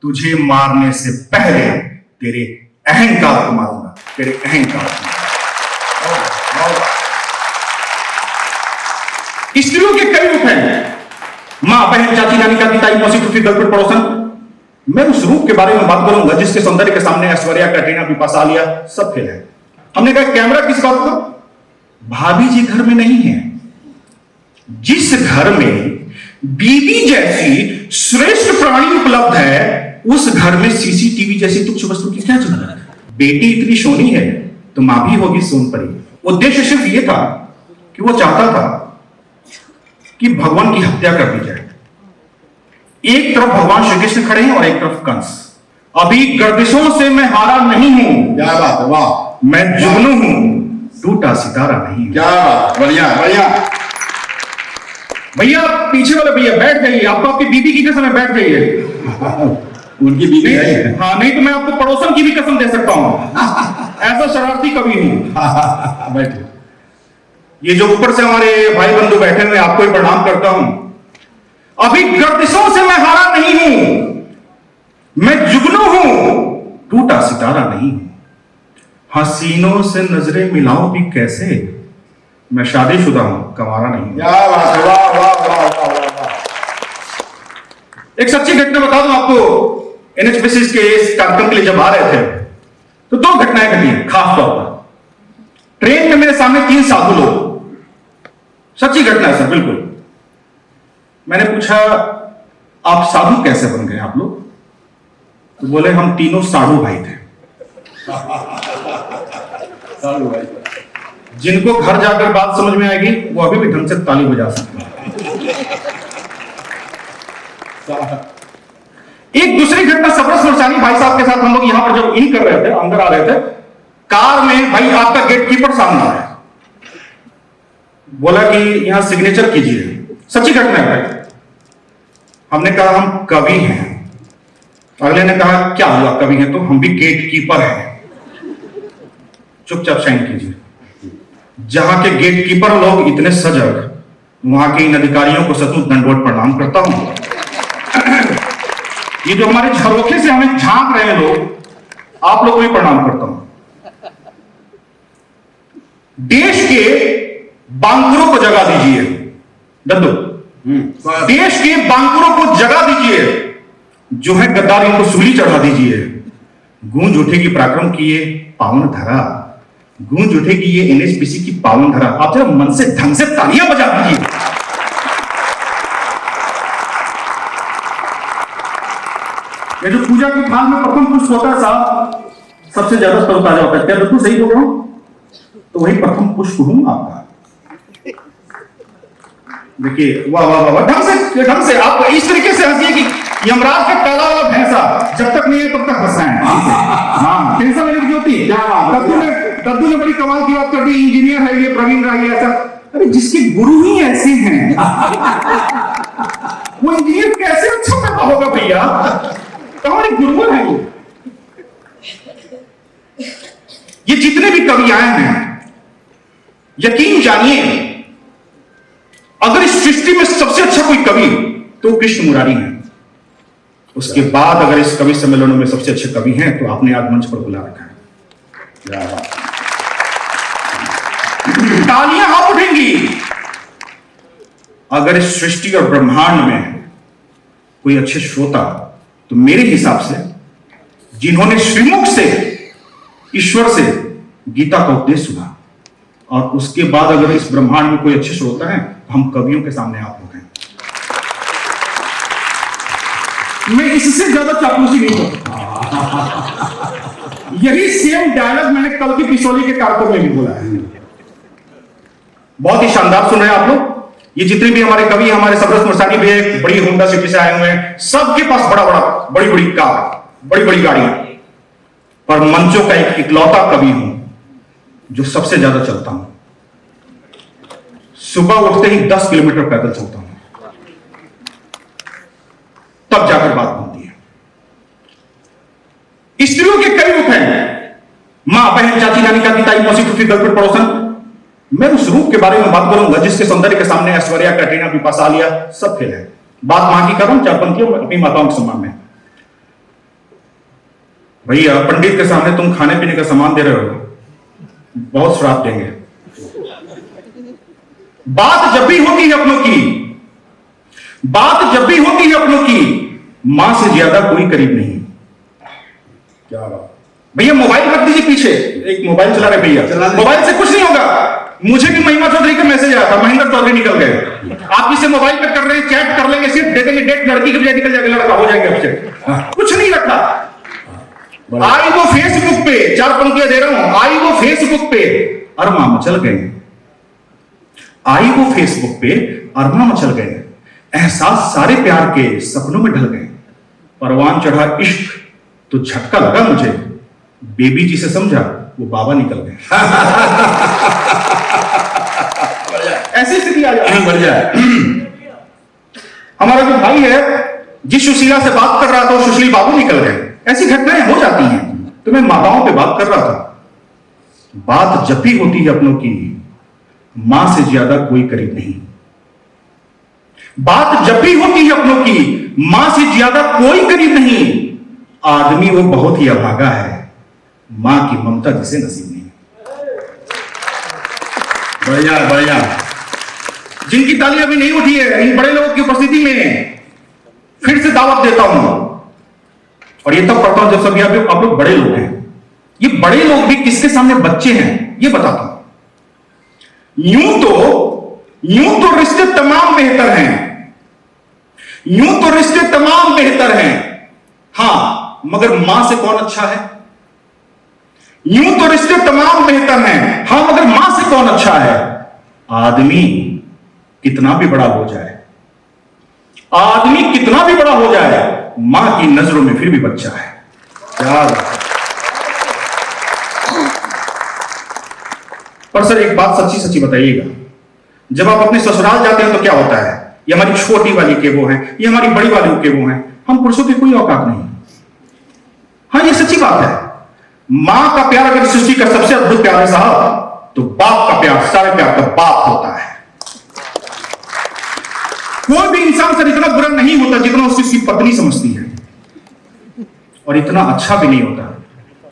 तुझे मारने से पहले तेरे अहंकार को मारूंगा, तेरे अहंकार को। स्त्रियों के कई रूप हैं, मां, बहन, चाची, नानी, काकी, ताई, मौसी, फूफी, गर्लफ्रेंड, पड़ोसन। मैं उस रूप के बारे में बात करूंगा जिसके सौंदर्य के सामने ऐश्वर्या, कैटरीना, बिपाशा, आलिया सब फेल है। हमने कहा कैमरा किस बात का? भाभी जी घर में नहीं है। जिस घर में बीबी जैसी श्रेष्ठ प्राणी उपलब्ध है, उस घर में सीसीटीवी जैसी तुच्छ वस्तु की क्या जरूरत है? बेटी इतनी सोनी है तो मां भी होगी सोनपरी। उद्देश्य सिर्फ यह था कि वो चाहता था कि भगवान की हत्या कर दी जाए। एक तरफ भगवान श्री कृष्ण खड़े हैं और एक तरफ कंस। अभी गर्दिशों से मैं हारा नहीं हूं। क्या बात है, वाह। मैं जुगनू हूं, टूटा सितारा नहीं। क्या बात, बढ़िया बढ़िया। भैया पीछे वाले भैया बैठ जाइए, आपको आपकी बीबी की कसम है, बैठ जाइए। उनकी बीबी है। हाँ, नहीं तो मैं आपको पड़ोसन की भी कसम दे सकता हूं, ऐसा शरारती कभी हूं। बैठे। ये जो ऊपर से हमारे भाई बंधु बैठे हुए, आपको ही प्रणाम करता हूं। अभी गर्दिशों से मैं हारा नहीं हूं, मैं जुगनू हूं, टूटा सितारा नहीं हूं। हसीनों से नजरें मिलाऊं भी कैसे, मैं शादीशुदा हूं, कंवारा नहीं हूं। क्या बात है, वाह वाह वाह वाह वाह। एक सच्ची घटना बता दूं आपको। NHPC के इस कार्यक्रम के लिए जब आ रहे थे तो दो घटनाएं घटी खास तौर पर। ट्रेन में मेरे सामने 3 साधु लोग, सच्ची घटना है सर, बिल्कुल। मैंने पूछा आप साधु कैसे बन गए आप लोग? तो बोले हम तीनों साधु भाई थे। साधु भाई। जिनको घर जाकर बात समझ में आएगी वो अभी भी ढंग से ताली बजा सकते हैं। एक दूसरी घटना सबरस नौशानी भाई साहब के साथ हम लोग यहां पर जब इन कर रहे थे, अंदर आ रहे थे, कार में भाई आपका गेट कीपर सामने आया, बोला कि यहां सिग्नेचर कीजिए। सच्ची घटना है भाई। हमने कहा हम कवि हैं। अगले ने कहा क्या हुआ कवि हैं तो? हम भी गेट कीपर हैं। चुपचाप साइन कीजिए। जहां के गेट कीपर लोग इतने सजग, वहां के इन अधिकारियों को सचमुच दंडवत प्रणाम करता हूं। ये जो हमारे झरोखे से हमें झांक रहे हैं लोग, आप लोगों को भी प्रणाम करता हूं। देश के बांकुरों को जगा दीजिए दद्दू, देश के बांकुरों को जगा दीजिए, जो है गद्दार इनको सूली चढ़ा दीजिए। गूंज उठेगी पराक्रम की ये पावन धरा, गूंज उठेगी ये NHPC की पावन धरा। आप जरा मन से ढंग से तालियां बजा दीजिए। ये जो पूजा की थाल में प्रथम पुष्प होता है साहब, सबसे ज्यादा तरोताजा होता है। क्या बिल्कुल सही बोल रहा हूं? तो वही प्रथम पुष्प हूं आपका। देखिए, वाह वाह वाह, ढंग से आप इस तरीके से हंसिए कि यमराज का काला वाला भैंसा जब तक नहीं है तब तक हंसाएं। हाँ, टेंशन लेने की होती है। दद्दू ने बड़ी कमाल की बात कर दी, इंजीनियर है ये, प्रवीण राय ऐसा। अरे जिसके गुरु ही ऐसे हैं वो इंजीनियर कैसे अच्छा पैदा होगा भैया? हमारे गुरु है ये जितने भी कवि आए हैं, यकीन जानिए अगर इस सृष्टि में सबसे अच्छा कोई कवि तो कृष्ण मुरारी है। उसके बाद अगर इस कवि सम्मेलनों में सबसे अच्छे कवि हैं तो आपने आज मंच पर बुला रखा है। तालियां आप उठेंगी अगर इस सृष्टि और ब्रह्मांड में कोई अच्छे श्रोता, तो मेरे हिसाब से जिन्होंने श्रीमुख से ईश्वर से गीता का उपदेश सुना, और उसके बाद अगर इस ब्रह्मांड में कोई अच्छे श्रोता हैं तो हम कवियों के सामने आप लोग हैं। मैं इससे ज्यादा चापलूसी नहीं करता। यही सेम डायलॉग मैंने कल की पिसौली के कार्यक्रम में भी बोला है। बहुत ही शानदार सुन रहे हैं आप लोग। ये जितने भी हमारे कवि, हमारे सबरस नौशानी भी एक बड़ी होंडा सिटी से आए हुए हैं, सबके पास बड़ी बड़ी कार, बड़ी बड़ी गाड़ियां, पर मंचों का एक इकलौता कवि हूं जो सबसे ज्यादा चलता हूं। सुबह उठते ही 10 किलोमीटर पैदल चलता हूं, तब जाकर बात बनती है। स्त्रियों के कई रूप हैं, मां, बहन, चाची, नानी, काकी, ताई, मौसी, फूफी, गर्लफ्रेंड, पड़ोसन। मैं उस रूप के बारे में बात करूंगा जिसके सौंदर्य के सामने ऐश्वर्या, कैटरीना, बिपाशा, आलिया सब फेल है। बात मां की कर रहा हूं, चारपंथियों अपनी माताओं के सम्मान में। भैया पंडित के सामने तुम खाने पीने का सामान दे रहे हो, बहुत श्राप देंगे। बात जब भी होती है अपनों की, बात जब भी होती है अपनों की, मां से ज्यादा कोई करीब नहीं। क्या बात। भैया मोबाइल रख दीजिए पीछे, एक मोबाइल चला रहे भैया, मोबाइल से कुछ नहीं होगा। मुझे भी महिमा चौधरी का मैसेज आया था, महेंद्र चौधरी निकल गए। आप इसे मोबाइल पे कर रहे हैं, चैट कर लेंगे, सिर्फ दे देंगे डेट, लड़की के बजाय निकल जाएगा लड़का, हो जाएंगे आपसे। कुछ नहीं रखा। आई वो फेसबुक पे, 4 पंक्तियां दे रहा हूं, आई वो फेसबुक पे अरमा मचल गए, आई वो फेसबुक पे अरमा मचल गए, एहसास सारे प्यार के सपनों में ढल गए, परवान चढ़ा इश्क तो झटका लगा मुझे, बेबी जी से समझा वो बाबा निकल गए। ऐसी स्थिति आ जाए, बढ़ जाए। हमारा जो भाई है जिस सुशीला से बात कर रहा था वो सुशील बाबू निकल गए। ऐसी घटनाएं हो जाती हैं। तो मैं माताओं पे बात कर रहा था, बात जब भी होती है अपनों की, मां से ज्यादा कोई करीब नहीं। बात जब भी होती है अपनों की, मां से ज्यादा कोई करीब नहीं। आदमी वो बहुत ही अभागा है, मां की ममता जिसे नसीब नहीं। बढ़िया बढ़िया। जिनकी ताली अभी नहीं उठी है, इन बड़े लोगों की उपस्थिति में फिर से दावत देता हूं, और ये तब करता हूं जब सभी आप लोग बड़े लोग हैं। ये बड़े लोग भी किसके सामने बच्चे हैं ये बताता हूं। यूं तो रिश्ते तमाम बेहतर हैं, यूं तो रिश्ते तमाम बेहतर हैं, हां मगर मां से कौन अच्छा है। यूं तो रिश्ते तमाम बेहतर हैं, हां मगर मां से कौन अच्छा है। आदमी कितना भी बड़ा हो जाए, आदमी कितना भी बड़ा हो जाए, मां की नजरों में फिर भी बच्चा है। क्या पर सर एक बात सच्ची सच्ची बताइएगा, जब आप अपने ससुराल जाते हैं तो क्या होता है, ये हमारी छोटी वाली के वो हैं, ये हमारी बड़ी वाली के वो हैं, हम पुरुषों की कोई औकात नहीं। हाँ ये सच्ची बात है। मां का प्यार अगर सृष्टि का सबसे अद्भुत प्यार है साहब, तो बाप का प्यार सारे प्यार का बाप होता है। कोई भी इंसान सर इतना बुरा नहीं होता जितना उसकी पत्नी समझती है, और इतना अच्छा भी नहीं होता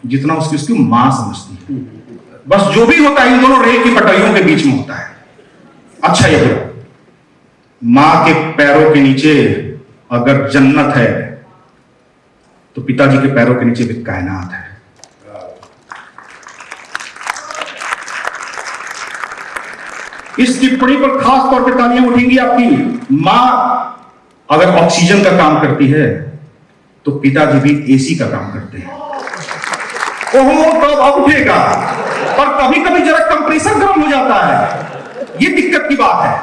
जितना उसकी मां समझती है। बस जो भी होता है इन दोनों रेल की पटरियों के बीच में होता है। अच्छा ये बुरा, मां के पैरों के नीचे अगर जन्नत है तो पिताजी के पैरों के नीचे भी कायनात है। इस टिप्पणी पर खास तौर पर तालियां उठेंगी आपकी। मां अगर ऑक्सीजन का काम करती है तो पिताजी भी एसी का काम करते हैं। ओहो कब अब उठेगा, पर कभी कभी जरा कंप्रेसर गर्म हो जाता है, ये दिक्कत की बात है।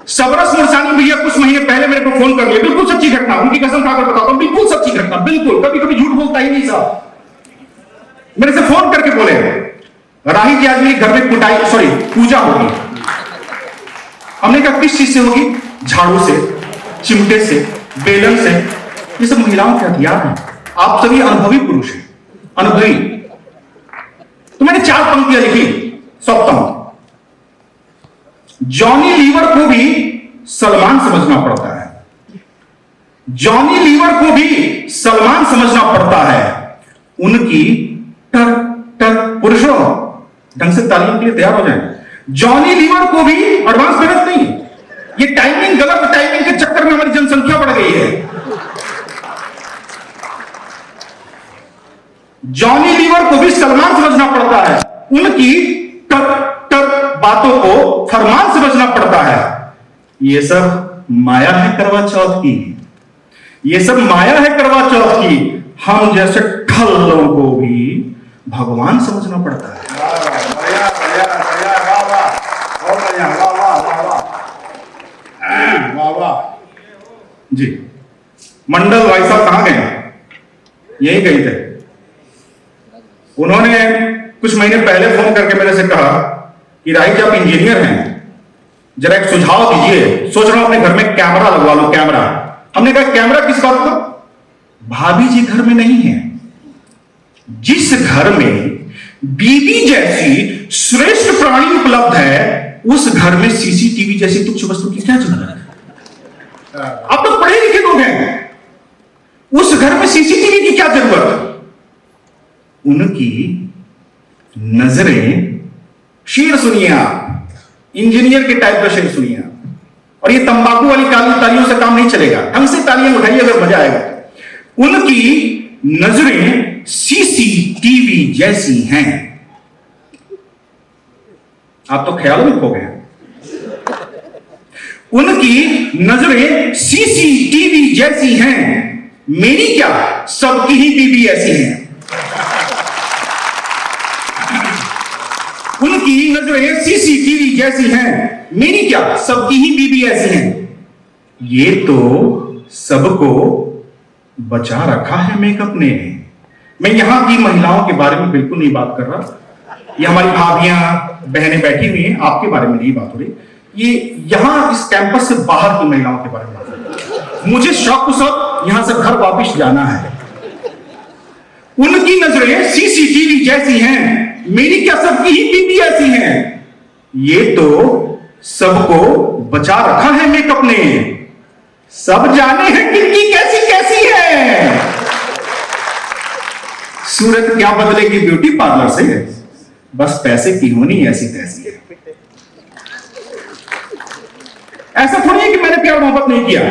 सबरस मुरसानी भैया कुछ महीने पहले मेरे को फोन कर लिया, बिल्कुल सच्ची घटना, उनकी कसम खाकर बताता हूं, बिल्कुल सच्ची घटना, बिल्कुल, कभी कभी झूठ बोलता ही नहीं साहब। मेरे से फोन करके बोले राही जी आज मेरे घर में पूजा होगी। हमने कहा किस चीज से होगी, झाड़ू से, चिमटे से, बेलन से, ये सब महिलाओं के हथियार हैं। आप सभी अनुभवी पुरुष हैं, अनुभवी। तो मैंने 4 पंक्तियां लिखी, सौंपता हूं। जॉनी लीवर को भी सलमान समझना पड़ता है, जॉनी लीवर को भी सलमान समझना पड़ता है। उनकी टर टर पुरुषों ढंग से तालीम के लिए तैयार हो जाए। जॉनी लीवर को भी एडवांस मेहनत नहीं, ये टाइमिंग, गलत टाइमिंग के चक्कर में हमारी जनसंख्या बढ़ गई है। जॉनी लीवर को भी सलमान समझना पड़ता है, उनकी टर टर बातों को फरमान समझना पड़ता है। ये सब माया है करवा चौथ की, ये सब माया है करवा चौथ की। हम जैसे ठल्लों को भी भगवान समझना पड़ता है। जी मंडल भाई साहब कहां गए, यही गए थे। उन्होंने कुछ महीने पहले फोन करके मेरे से कहा कि राही जी आप इंजीनियर हैं, जरा एक सुझाव दीजिए, सोच रहा हूं अपने घर में कैमरा लगवा लो, कैमरा। हमने कहा कैमरा किस बात का, भाभी जी घर में नहीं है। जिस घर में बीबी जैसी श्रेष्ठ प्राणी उपलब्ध है, उस घर में सीसीटीवी जैसी तुच्छ वस्तु की क्या जरूरत है। आप तो पढ़े लिखे लोग हैं, उस घर में सीसीटीवी की क्या जरूरत? उनकी नजरें, शेर सुनिए आप, इंजीनियर के टाइप का शेर सुनिए आप, और ये तंबाकू वाली काली तालियों से काम नहीं चलेगा, ढंग से तालियां उठाइए अगर मजा आएगा। उनकी नजरें सीसीटीवी जैसी हैं। आप तो ख्याल में खो गए। उनकी नजरें सीसीटीवी जैसी हैं, मेरी क्या, सबकी ही बीवी ऐसी है। उनकी नजरें सीसीटीवी जैसी हैं, मेरी क्या, सबकी ही बीवी ऐसी है। ये तो सबको बचा रखा है मेकअप ने। मैं यहां की महिलाओं के बारे में बिल्कुल नहीं बात कर रहा। ये हमारी भाभियां बहनें बैठी हुई हैं, आपके बारे में नहीं बात हो रही। ये यहां इस कैंपस से बाहर की महिलाओं के बारे में बात हो रही। मुझे शौक सब यहां से घर वापस जाना है। उनकी नजरें सीसीटीवी जैसी हैं, मेरी क्या, सबकी ही बीवी ऐसी हैं। ये तो सबको बचा रखा है मेकअप ने। सब जाने हैं किनकी कैसी कैसी है। सूरत क्या बदलेगी ब्यूटी पार्लर से, बस पैसे की होनी ऐसी तैसी है। ऐसा थोड़ी है कि मैंने प्यार मोहब्बत नहीं किया,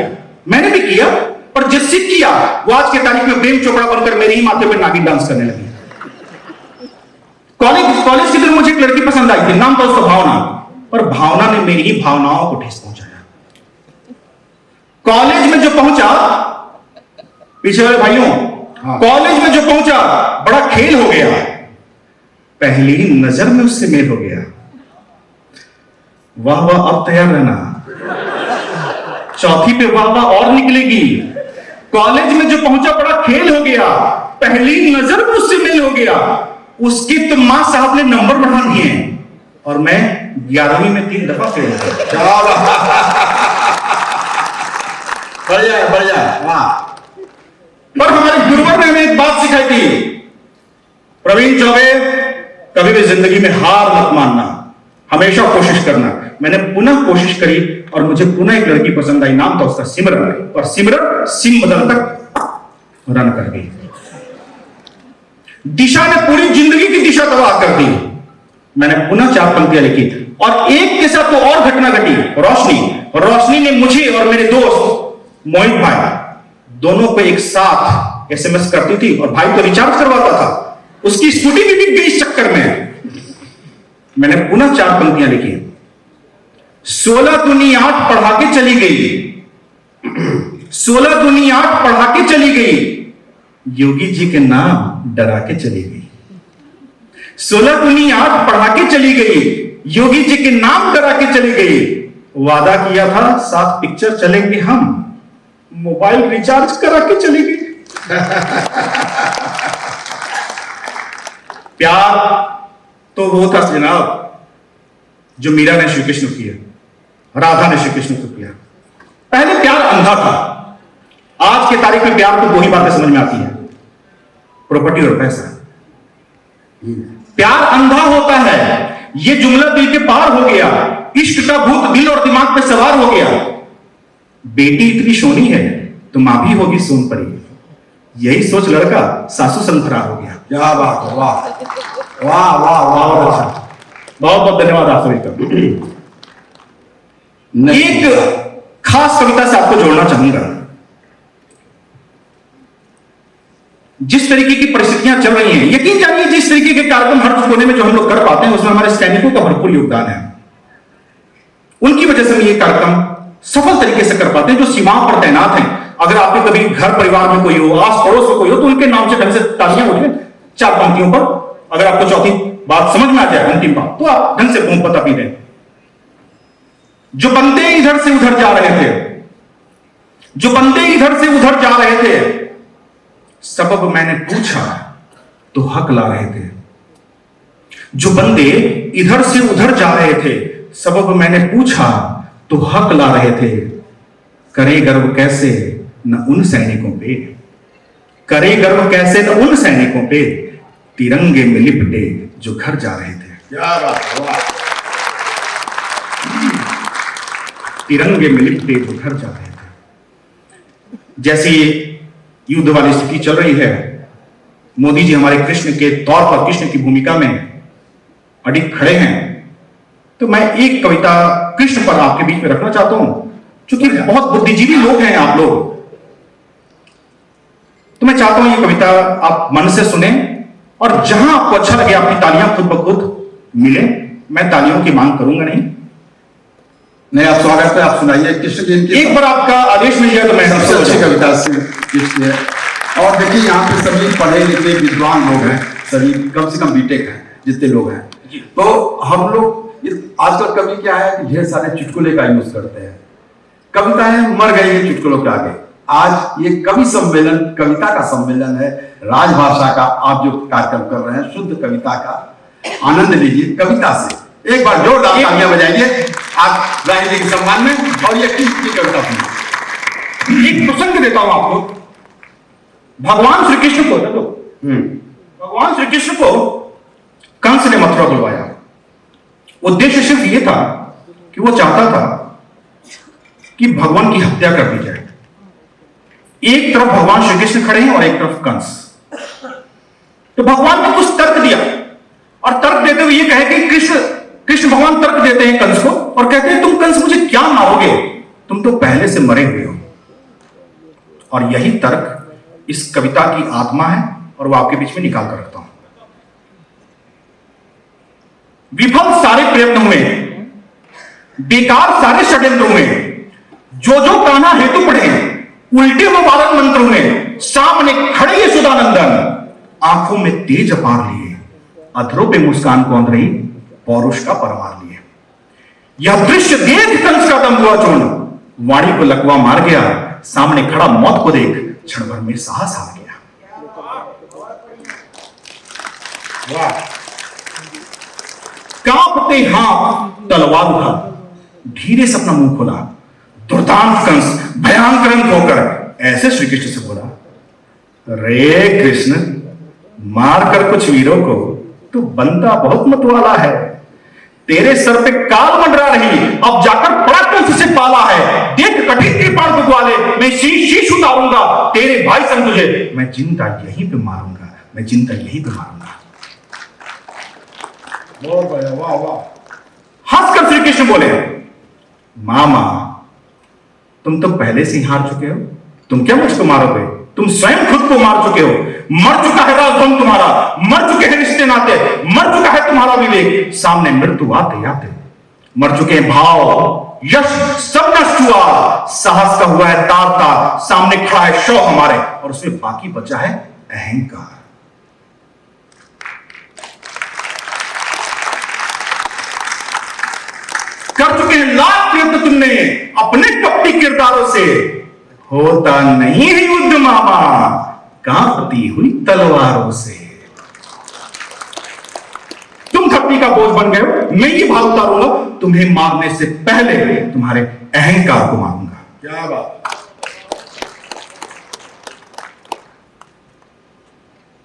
मैंने भी किया, पर जिससे किया वो आज के तारीख में प्रेम चोपड़ा बनकर मेरे ही माथे पर नागिन डांस करने लगी। कॉलेज के दिन मुझे एक लड़की पसंद आई थी, नाम था उसका भावना, पर भावना ने मेरी ही भावनाओं को ठेस पहुंचाया। कॉलेज में जो पहुंचा, पीछे वाले भाइयों, कॉलेज में जो पहुंचा बड़ा खेल हो गया। पहली नजर में उससे मेल हो गया। वाह वाह, अब तैयार रहना, चौथी पे वाह वाह और निकलेगी। कॉलेज में जो पहुंचा बड़ा खेल हो गया, पहली नजर में उससे मेल हो गया। उसकी तो मां साहब ने नंबर बढ़ा दिए और मैं 11वीं में 3 दफा फेल हो गया। बढ़िया, वाह। पर हमारे गुरुवर ने हमें एक बात सिखाई थी, प्रवीण चौबे, कभी भी जिंदगी में हार मत मानना, हमेशा कोशिश करना। मैंने पुनः कोशिश करी और मुझे पुनः एक लड़की पसंद आई, नाम था उसका सिमरन, और सिमरन सिम बदल तक रन कर गई। दिशा ने पूरी जिंदगी की दिशा तबाह कर दी। मैंने पुनः 4 पंक्तियां लिखी और एक के साथ तो और घटना घटी। रोशनी ने मुझे और मेरे दोस्त मोहित भाई दोनों को एक साथ एसएमएस करती थी, और भाई तो रिचार्ज करवाता था, उसकी स्कूटी भी बिक गई इस चक्कर में। मैंने पुनः 4 पंक्तियां लिखी। 16 दूनी 8 पढ़ा के चली गई। 16 दूनी 8 पढ़ा के चली गई, योगी जी के नाम डरा के चली गई। 16 दूनी 8 पढ़ा के चली गई, योगी जी के नाम डरा के चली गई। वादा किया था साथ पिक्चर चलेंगे हम, मोबाइल रिचार्ज करा के चली गई। प्यार तो वो था जनाब जो मीरा ने श्री कृष्ण किया, राधा ने श्री कृष्ण को किया। पहले प्यार अंधा था, आज के तारीख में प्यार को 2 ही बातें समझ में आती है, प्रॉपर्टी और पैसा। प्यार अंधा होता है, यह जुमला दिल के पार हो गया। इश्क का भूत दिल और दिमाग पे सवार हो गया। बेटी इतनी सोनी है तो मां भी होगी सोन परी। यही सोच लड़का सासू संग फरार हो गया। क्या बात है, वाह वाह वाह वाह, बहुत बहुत धन्यवाद आप सभी का। एक खास कविता से आपको जोड़ना चाहूंगा। जिस तरीके की परिस्थितियां चल रही हैं, यकीन जानिए जिस तरीके के कार्यक्रम हर कोने में जो हम लोग कर पाते हैं उसमें हमारे सैनिकों का भरपूर योगदान है। उनकी वजह से हम ये कार्यक्रम सफल तरीके से कर पाते हैं जो सीमाओं पर तैनात हैं। अगर आपके कभी घर परिवार में कोई हो, आस पड़ोस में कोई हो, तो उनके नाम से ढंग से तालियां उठे 4 पंक्तियों पर। अगर आपको चौथी बात समझ में आ जाए, अंतिम बात, तो आप ढंग से मुंह पता पी दें। जो बंदे इधर से उधर जा रहे थे, जो बंदे इधर से उधर जा रहे थे, सबब मैंने पूछा तो हक ला रहे थे। जो बंदे इधर से उधर जा रहे थे, सबब मैंने पूछा तो हक ला रहे थे। करे गर्व कैसे न उन सैनिकों पे, करे गर्व कैसे न उन सैनिकों पे, तिरंगे में लिपटे जो घर जा रहे थे। क्या बात है, वाह। तिरंगे में लिपटे जो घर जा रहे थे। जैसी युद्ध वाली स्थिति चल रही है, मोदी जी हमारे कृष्ण के तौर पर, कृष्ण की भूमिका में अडिग खड़े हैं, तो मैं एक कविता कृष्ण पर आपके बीच में रखना चाहता हूं। क्योंकि बहुत बुद्धिजीवी लोग हैं आप लोग, तो मैं चाहता हूं ये कविता आप मन से सुने और जहां आपको अच्छा लगे आपकी तालियां खुद ब खुद मिले। मैं तालियों की मांग करूंगा नहीं, आप स्वागत है, आप सुनाइए कृष्ण जयंती। एक बार आपका आदेश मिल जाए तो मैं सबसे अच्छी कविता कृष्ण है। और देखिए यहाँ पे सभी पढ़े लिखे विद्वान लोग हैं, सभी कम से कम बीटेक हैं जितने लोग हैं। तो हम लोग आजकल कवि क्या है कि ढेर सारे चुटकुले का यूज करते हैं, कविताएं मर गई है चुटकुलों के आगे। आज ये कवि सम्मेलन, कविता का सम्मेलन है, राजभाषा का आप जो कार्यक्रम कर रहे हैं, शुद्ध कविता का आनंद लीजिए कविता से। एक बार जोरदार तालियां बजाइए आप राही जी के सम्मान में। और ये किसकी कविता सुनिए। एक प्रसंग देता हूं आपको। भगवान श्री कृष्ण को भगवान श्री कृष्ण को कंस ने मथुरा बुलवाया। उद्देश्य सिर्फ ये था कि वो चाहता था कि भगवान की हत्या कर दी जाए। एक तरफ भगवान श्री कृष्ण खड़े हैं और एक तरफ कंस। तो भगवान ने कुछ तर्क दिया और तर्क देते हुए ये कहे कि कृष्ण भगवान तर्क देते हैं कंस को और कहते हैं तुम कंस मुझे क्या मारोगे, तुम तो पहले से मरे हुए हो। और यही तर्क इस कविता की आत्मा है और वो आपके बीच में निकाल कर रखता हूं। विफल सारे प्रयत्न हुए, बेकार सारे षड्यंत्र हुए, जो कान्हा हेतु पढ़े, उल्टे वो बालक मंत्र हुए, सामने खड़े ये सुदानंदन, आंखों में तेज अपार लिए, अधरों पे मुस्कान कौंध रही, पौरुष का परमार लिए। यह दृश्य देख कंस का दम हुआ चूर्ण, वाणी को लकवा मार गया, सामने खड़ा मौत को देख क्षण भर में साहस हार गया। वाह! कांपते हाथ तलवार उठा, धीरे से अपना मुंह खोला, दुर्दांत कंस भयंकर होकर ऐसे श्री कृष्ण से बोला, रे कृष्ण, मारकर कुछ वीरों को तू बनता बहुत मतवाला है। तेरे सर पे काल मंडरा रही, अब जाकर बड़ा कंस से पाला है। देख कठिन कृपाण दुग्वाले, मैं शीश उतारूंगा तेरे भाई संग तुझे, मैं चिंता यहीं पे मारूंगा, मैं चिंता यहीं पे मारूंगा। वाह वाह। हंसकर श्री कृष्ण बोले, मामा तुम तो पहले से ही हार चुके हो, तुम क्या मुझको मारोगे, तुम स्वयं खुद को मार चुके हो। मर चुका है राजधन तुम्हारा, मर चुके हैं रिश्ते नाते, मर चुका है तुम्हारा विवेक, सामने मृत्यु आते आते मर चुके हैं भाव, यश सब नष्ट हुआ, साहस का हुआ है तार तार, सामने खड़ा है शव हमारे और उसमें बाकी बचा है अहंकार। कर चुके हैं लाख प्रयत्न तुमने अपने कपटी किरदारों से, होता नहीं है युद्ध मामा, कांपती हुई तलवारों से। तुम खपटी का बोझ बन गए हो, मैं ये भार उतारूंगा, तुम्हें मारने से पहले तुम्हारे अहंकार को मारूंगा। क्या बात।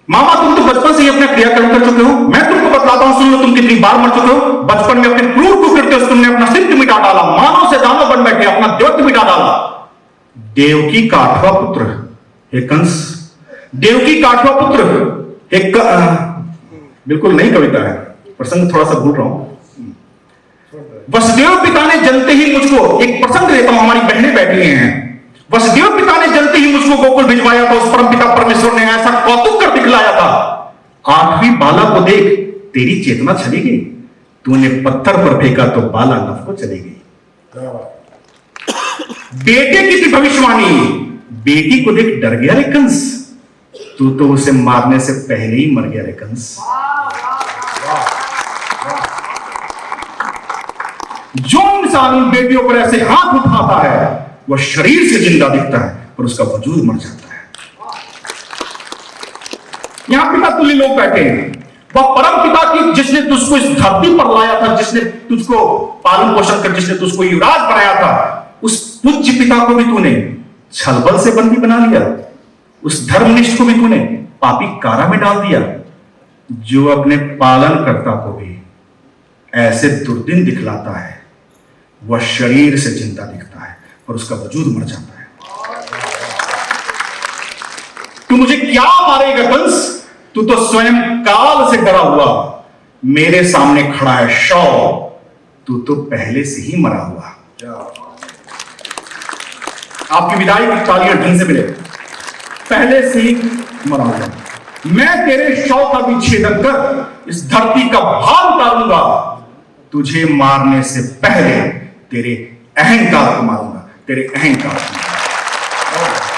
मामा तुम तो बचपन से ही अपना क्रियाक्रम कर चुके हो, मैं तुमको बतलाता हूं, सुन लो तुम कितनी बार मर चुके हो। बचपन में अपने क्रूर को फिरते हो, तुमने अपना सिर मिटा डाला, मानव से दानव बन बैठे, अपना देवत्व मिटा डाला। देवकी का 8वां पुत्र हे कंस, देवकी का 8वां पुत्र एक बिल्कुल नई कविता है, प्रसंग थोड़ा सा भूल रहा हूं। वसुदेव पिता ने जनते ही मुझको, एक प्रसंग लेता हूं, हमारी बहनें बैठी हैं। वसुदेव पिता ने जनते ही मुझको गोकुल भिजवाया था, उस परम पिता परमेश्वर ने ऐसा कौतुक कर दिखलाया था। 8वीं बाला को देख तेरी चेतना चली गई, तूने पत्थर पर फेंका तो बाला नभ को चली गई। बेटे की थी भविष्यवाणी, बेटी को देख डर गया रे कंस, तू तो उसे मारने से पहले ही मर गया रे कंस। जो इंसान इन बेटियों पर ऐसे हाथ उठाता है वह शरीर से जिंदा दिखता है पर उसका वजूद मर जाता है। यहां पिता तुल्य लोग बैठे हैं, वह परम पिता की जिसने तुझको इस धरती पर लाया था, जिसने तुझको पालन पोषण कर, जिसने तुझको युवराज बनाया था, उस पूज्य पिता को भी तूने छलबल से बंदी बना लिया, उस धर्मनिष्ठ को भी तूने पापी कारा में डाल दिया। जो अपने पालनकर्ता को भी ऐसे दुर्दिन दिखलाता है वह शरीर से जिंदा दिखता है और उसका वजूद मर जाता है। मुझे क्या मारेगा कंस? तू तो स्वयं काल से डरा हुआ मेरे सामने खड़ा है शव, तू तो पहले से ही मरा हुआ। आपकी विदाई की तालियां ढंग से मिले, पहले से ही मरा हुआ। मैं तेरे शव का विच्छेदन कर इस धरती का भार उतारूंगा। तुझे मारने से पहले तेरे अहंकार को मारूंगा, तेरे अहंकार को मारूंगा।